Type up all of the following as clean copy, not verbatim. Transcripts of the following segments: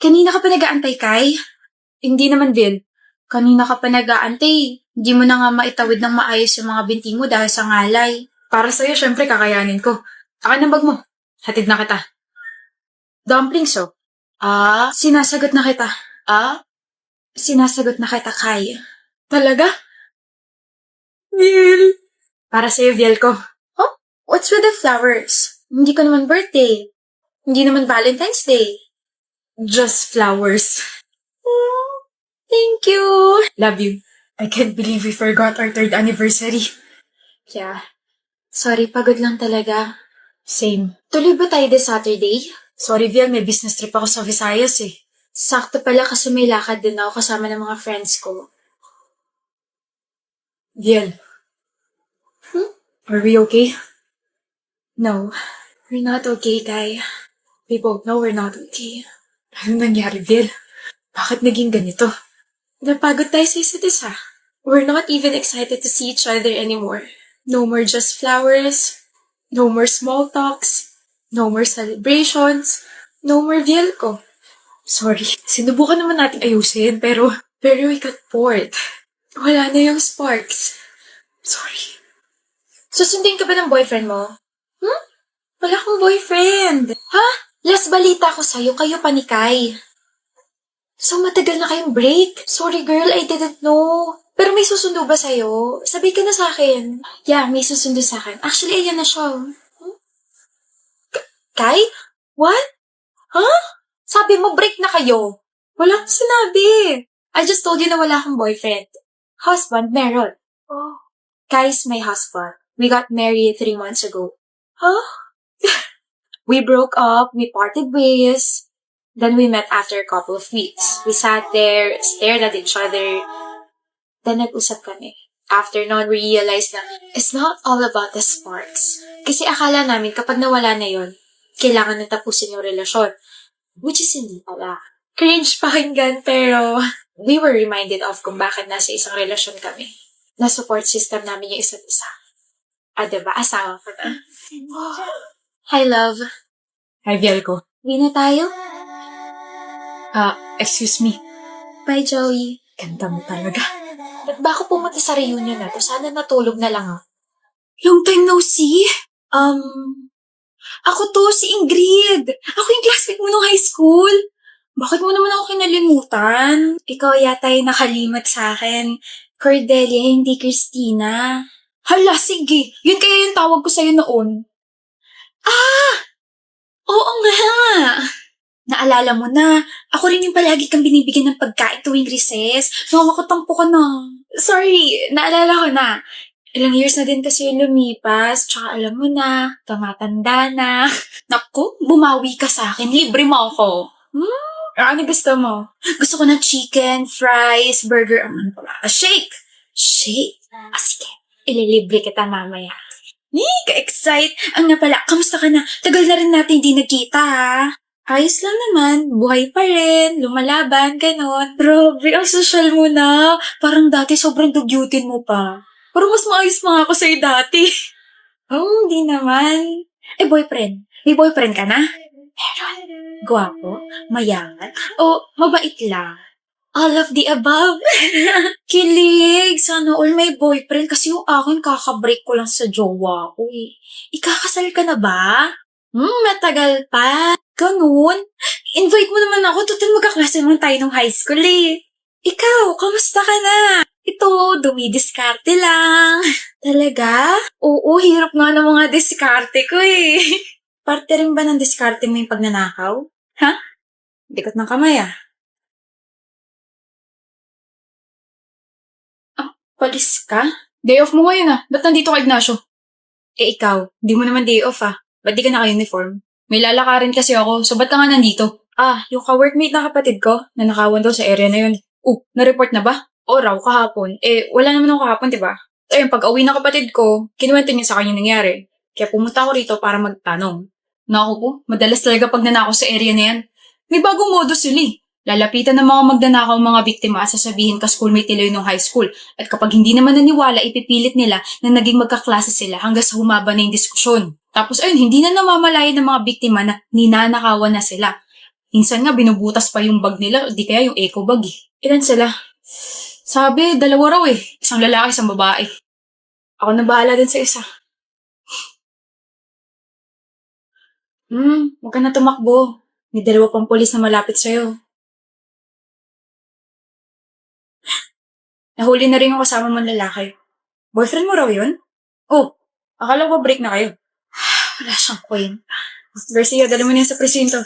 Kanina ka pa nag-aantay, Kai? Hindi naman, Vil. Kanina ka pa nag-aantay. Hindi mo na nga maitawid ng maayos yung mga binti mo dahil sa ngalay. Para sa'yo, syempre, kakayanin ko. Akin ang bag mo. Hatid na kita. Dumplings, oh. Sinasagot na kita. Sinasagot na kita, Kai. Talaga? Vil. Para sa'yo, Viel ko. Oh? What's with the flowers? Hindi ko naman birthday. Hindi naman Valentine's Day. Just flowers. Thank you. Love you. I can't believe we forgot our 3rd anniversary. Yeah. Sorry, pagod lang talaga. Same. Tuloy ba tayo this Saturday? Sorry, Viel, may business trip ako sa Visayas eh. Sakto pala kasi may lakad din ako kasama ng mga friends ko. Viel. Are we okay? No. We're not okay, Kai. We both know we're not okay. Ano nangyari, Vil? Bakit naging ganito? Napagod tayo sa isa't isa. We're not even excited to see each other anymore. No more just flowers. No more small talks. No more celebrations. No more Viel ko. Sorry. Sinubukan naman natin ayusin, pero we got bored. Wala na yung sparks. Sorry. Susundin ka ba ng boyfriend mo? Wala akong boyfriend. Ha? Last balita ko sa'yo, kayo pa ni Kai. So, matagal na kayong break? Sorry girl, I didn't know. Pero may susundo ba sa'yo? Sabi ka na sa'kin. Yeah, may susundo sa'kin. Actually, ayan na siya. Kai? What? Sabi mo, break na kayo. Wala akong sinabi. I just told you na wala akong boyfriend. Husband, meron. Kai's my husband. We got married 3 months ago. We broke up, we parted ways. Then we met after a couple of weeks. We sat there, stared at each other. Then nag-usap kami. After nun, we realized na it's not all about the sparks. Kasi akala namin kapag nawala na yon, kailangan na tapusin yung relasyon. Which is hindi pala. Cringe pakinggan, pero we were reminded of kung bakit nasa isang relasyon kami. Na support system namin yung isa't isa. Diba? Asawa ko na. Hi, love. Hi, Viel ko. Uwi na tayo? Excuse me. Bye, Joey. Ganda mo talaga. Ba't ba ako pumunta sa reunion na to? Sana natulog na lang Long time no see. Ako to, si Ingrid. Ako yung classmate mo nung high school. Bakit mo naman ako kinalimutan? Ikaw yata yung nakalimot sa akin. Cordelia, hindi Christina. Hala, sige. Yun kaya yung tawag ko sa'yo noon. Oo nga. Naalala mo na, ako rin yung palagi kang binibigyan ng pagkain tuwing recess. Nakakatampo ka na. Sorry, naalala ko na. Ilang years na din kasi yung lumipas, tsaka alam mo na, tumatanda na. Naku, bumawi ka sa akin, libre mo ako. Ano gusto mo? Gusto ko ng chicken, fries, burger, shake. Shake? Sige, ililibre kita mamaya. Ka-excite. Nga pala, kamusta ka na? Tagal na rin natin hindi nagkita, ha? Ayos lang naman. Buhay pa rin. Lumalaban, ganon. Grabe, ang social mo na. Parang dati sobrang dugyutin mo pa. Pero mas maayos mga ako sa'yo dati. Hindi naman. Boyfriend. May boyfriend ka na? Meron. Gwapo? Mayaman? O mabait lang? All of the above. Kilig. Sana all may boyfriend kasi yung akin kakabreak ko lang sa jowa ko eh. Ikakasal ka na ba? Matagal pa. Ganun. Invite mo naman ako. Total magkaklase naman tayo nung high school eh. Ikaw, kamusta ka na? Ito, dumidiskarte lang. Talaga? Oo, hirap nga ng mga diskarte ko eh. Parte rin ba ng diskarte mo yung pagnanakaw? Ha? Dikot ng kamay Palis ka? Day off mo ngayon Ba't nandito ka, Ignacio? Ikaw, di mo naman day off Ba't di ka naka-uniform? May lalakarin kasi ako, so ba't ka nga nandito? Yung ka-workmate na kapatid ko, na nakawan daw sa area na yun. Na-report na ba? O raw, kahapon. Wala naman ako kahapon, diba? Ayun, pag-uwi ng kapatid ko, kinuwento niya sa kanya nangyari. Kaya pumunta ako rito para magtanong. Naku po, madalas talaga pag nanakaw sa area na yan. May bagong modus sila Lalapitan ng mga magnanakaw mga biktima at sasabihin ka schoolmate nila yun nung high school. At kapag hindi naman naniwala, ipipilit nila na naging magkaklase sila hanggang sa humaba na yung diskusyon. Tapos ayun, hindi na namamalayan ng mga biktima na ninanakawan na sila. Minsan nga binubutas pa yung bag nila, di kaya yung eco bag eh. Ilan sila? Sabi, 2 raw eh. Isang lalaki, isang babae. Ako na bahala din sa isa. Huwag ka na tumakbo. May 2 pang polis na malapit sa'yo. Nahuli na rin yung kasama mong lalaki. Boyfriend mo raw yun? Oh, akala ko break na kayo. Wala siyang kwenta. Garcia, dali mo na yan sa presinto.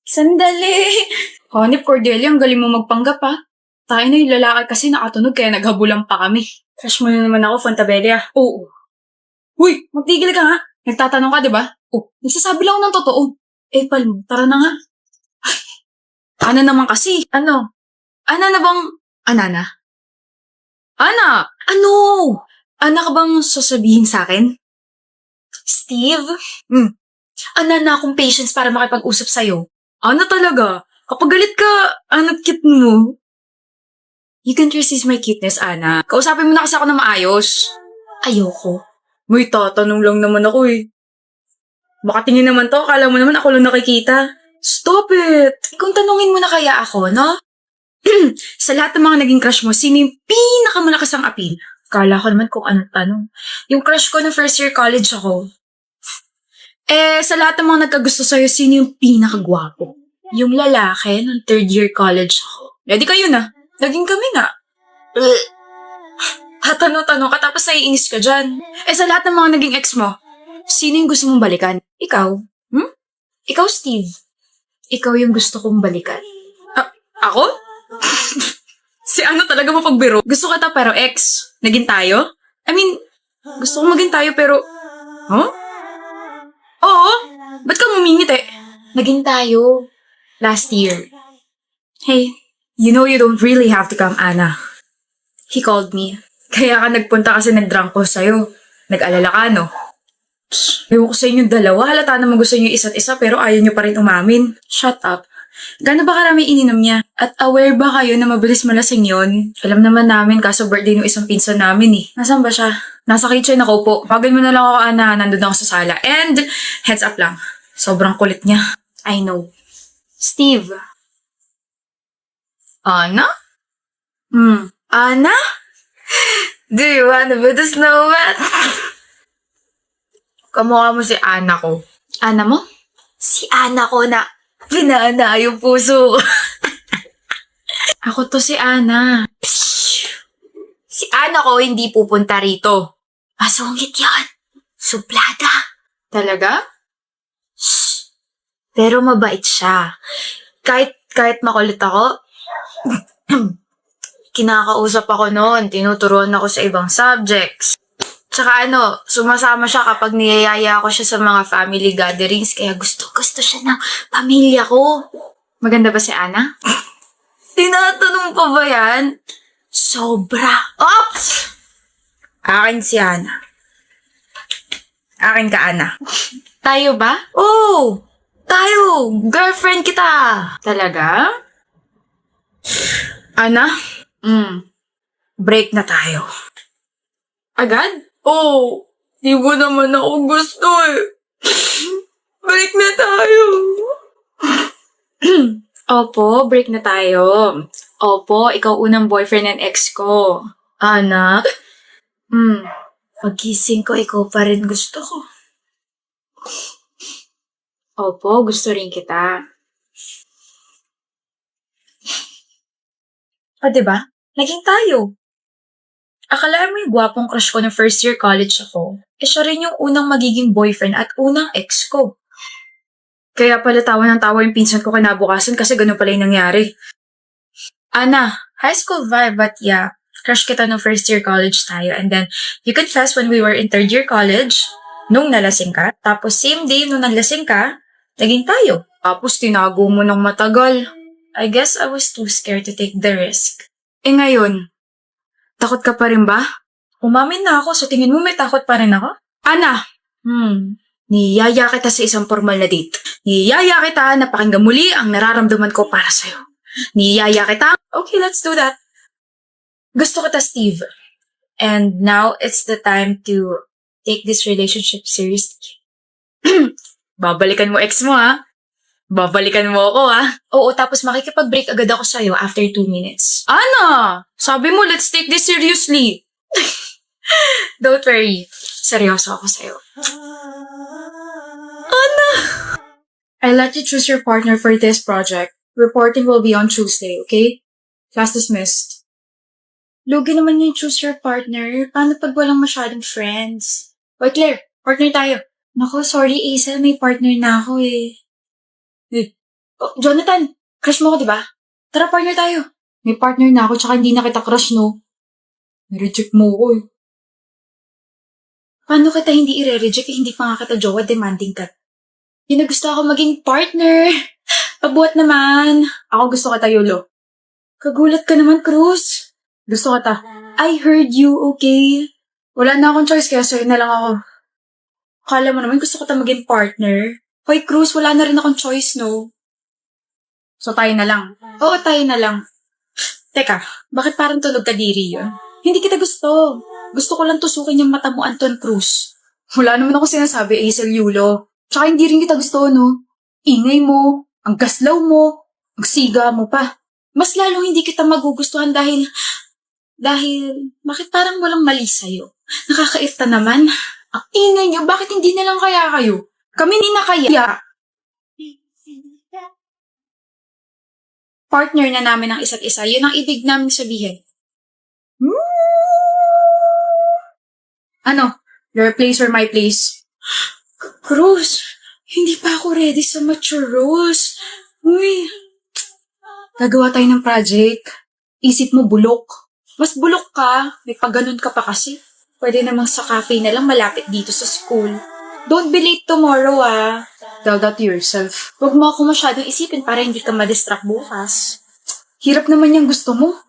Sandali! Hanip, Cordelia, ang galing mo magpanggap ha. Tayo na yung lalaki kasi nakatunog kaya naghabulan pa kami. Crush mo na naman ako, Fontabella. Oo. Uy, magtigil ka nga. Nagtatanong ka, di ba? Oh, nagsasabi lang ako ng totoo. Eh, Palmo, tara na nga. Ana naman kasi. Ano? Ana na bang... Ana na? Ana! Ano? Ana ka bang sasabihin sa akin? Steve? Hmm. Ano na akong patience para makipag-usap sa'yo? Ana talaga? Kapag galit ka, anak cute mo. You can resist my cuteness, Ana. Kausapin mo na kasi ako na maayos. Ayoko. May tatanong lang naman ako eh. Baka tingin naman to, akala mo naman ako lang nakikita. Stop it! Kung tanungin mo na kaya ako, no? Sa lahat ng mga naging crush mo, sino yung pinakamalakas ang appeal? Kala ko naman kung anong tanong. Yung crush ko na first year college ako. Sa lahat ng mga nagkagusto sa'yo, sino yung pinakagwapo? Yung lalaki nung 3rd year college ako. Di kayo na. Naging kami nga. Tatanong-tanong ka tapos naiinis ka dyan. Sa lahat ng mga naging ex mo, sino yung gusto mong balikan? Ikaw? Ikaw, Steve. Ikaw yung gusto kong balikan. Ako? Si ano talaga mapagbiro? Gusto kita pero ex. Naging tayo? I mean, gusto ko maging tayo pero... Huh? Oo. Ba't ka mumingit eh? Naging tayo. Last year. Hey, you know you don't really have to come, Ana. He called me. Kaya ka nagpunta kasi nag-drunk ko sa'yo. Nag-alala ka, no? Ewan ko sa inyong dalawa. Halata naman gusto niyo isa't isa pero ayaw niyo pa rin umamin. Shut up. Gano'n ba karami ininom niya? At aware ba kayo na mabilis malasing yon? Alam naman namin kaso birthday ng isang pinsan namin eh. Nasaan ba siya? Nasa kitchen ako po. Pagin mo na lang ako, Ana. Nandun ako sa sala. And, heads up lang. Sobrang kulit niya. I know. Steve. Ana? Ana? Do you wanna be the snowman? Kamukha mo si Ana ko. Ana mo? Si Ana ko na Pinana yung puso ko. ako to si Ana. Si Ana ko hindi pupunta rito. Masungit yan. Suplada. Talaga? Shh. Pero mabait siya. Kahit makulit ako, kinakausap ako noon. Tinuturuan ako sa ibang subjects. Tsaka sumasama siya kapag niyayaya ako siya sa mga family gatherings. Kaya gusto siya ng pamilya ko. Maganda ba si Ana? Tinatanong pa ba yan? Sobra. Oops! Akin si Ana. Akin ka, Ana. Tayo ba? Oh! Tayo! Girlfriend kita! Talaga? Ana? Break na tayo. Agad? Oh! Di mo naman ako gusto eh. Break na tayo. Opo, break na tayo. Opo, ikaw unang boyfriend and ex ko. Ana? Pagising ko, ikaw pa rin gusto ko. Opo, gusto rin kita. Diba? Naging tayo. Akala mo yung gwapong crush ko na first year college ako, siya rin yung unang magiging boyfriend at unang ex ko. Kaya pala tawa ng tawa yung pinsan ko kinabukasan kasi ganun pala yung nangyari. Ana, high school vibe but yeah, crush kita nung first year college tayo and then you confessed when we were in 3rd year college nung nalasing ka. Tapos same day nung nalasing ka, naging tayo. Tapos tinago mo ng matagal. I guess I was too scared to take the risk. Ngayon, takot ka pa rin ba? Umamin na ako, sa tingin mo may takot pa rin ako? Ana! Niyaya kita sa isang formal na date. Niyaya kita na pakinggan muli ang nararamdaman ko para sa'yo. Niyaya kita. Okay, let's do that. Gusto kita, Steve. And now, it's the time to take this relationship seriously. Babalikan mo ex mo, ha? Babalikan mo ako, ha? Oo, tapos makikipag-break agad ako sa'yo after 2 minutes. Ana! Sabi mo, let's take this seriously. Don't worry. Seryoso ako sa'yo. I'll let you choose your partner for this project. Reporting will be on Tuesday, okay? Class dismissed. Lugi naman yung choose your partner. Paano pag walang masyadong friends? Hoy, Claire, partner tayo. Nako, sorry, Hazel, may partner na ako eh. Oh, Jonathan, crush mo ko, di ba? Tara, partner tayo. May partner na ako tsaka hindi na kita crush, no? Nireject mo ko eh. Paano kita hindi i-reject eh, hindi pa nga kita jowa, demanding ka. Yun na gusto ako maging partner. Pabuhat naman. Ako gusto kita, Yolo. Kagulat ka naman, Cruz. Gusto kita. I heard you, okay? Wala na akong choice kaya sa'yo na lang ako. Kala mo naman gusto kita maging partner. Hoy, Cruz, wala na rin akong choice, no? So tayo na lang. Oo, tayo na lang. Teka, bakit parang tunog ka diri yun? Hindi kita gusto. Gusto ko lang tusukin yung mata mo, Anton Cruz. Wala naman ako sinasabi, Hazel Yulo. Tsaka hindi rin kita gusto, no? Ingay mo, ang gaslaw mo, ang siga mo pa. Mas lalo hindi kita magugustuhan dahil, bakit parang walang mali sa'yo? Nakakairta naman. Ang ingay niyo, bakit hindi na lang kaya kayo? Kami ni na kaya. Partner na namin ang isa't isa. Yun ang ibig namin sabihin. Ano? Your place or my place? Cruz, hindi pa ako ready sa mature roles. Uy, Gagawa tayo ng project. Isip mo bulok. mas bulok ka. May pagganon ka pa kasi. Pwede namang sa cafe na lang malapit dito sa school. Don't be late tomorrow, ah. Tell that to yourself. Huwag mo ako masyadong isipin para hindi ka madistract bukas. Hirap naman yung gusto mo.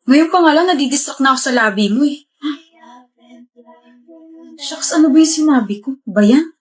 Ngayon pa nga lang, nadidistract na ako sa labi mo eh. Shucks, ano ba yung sinabi ko? Ba yan?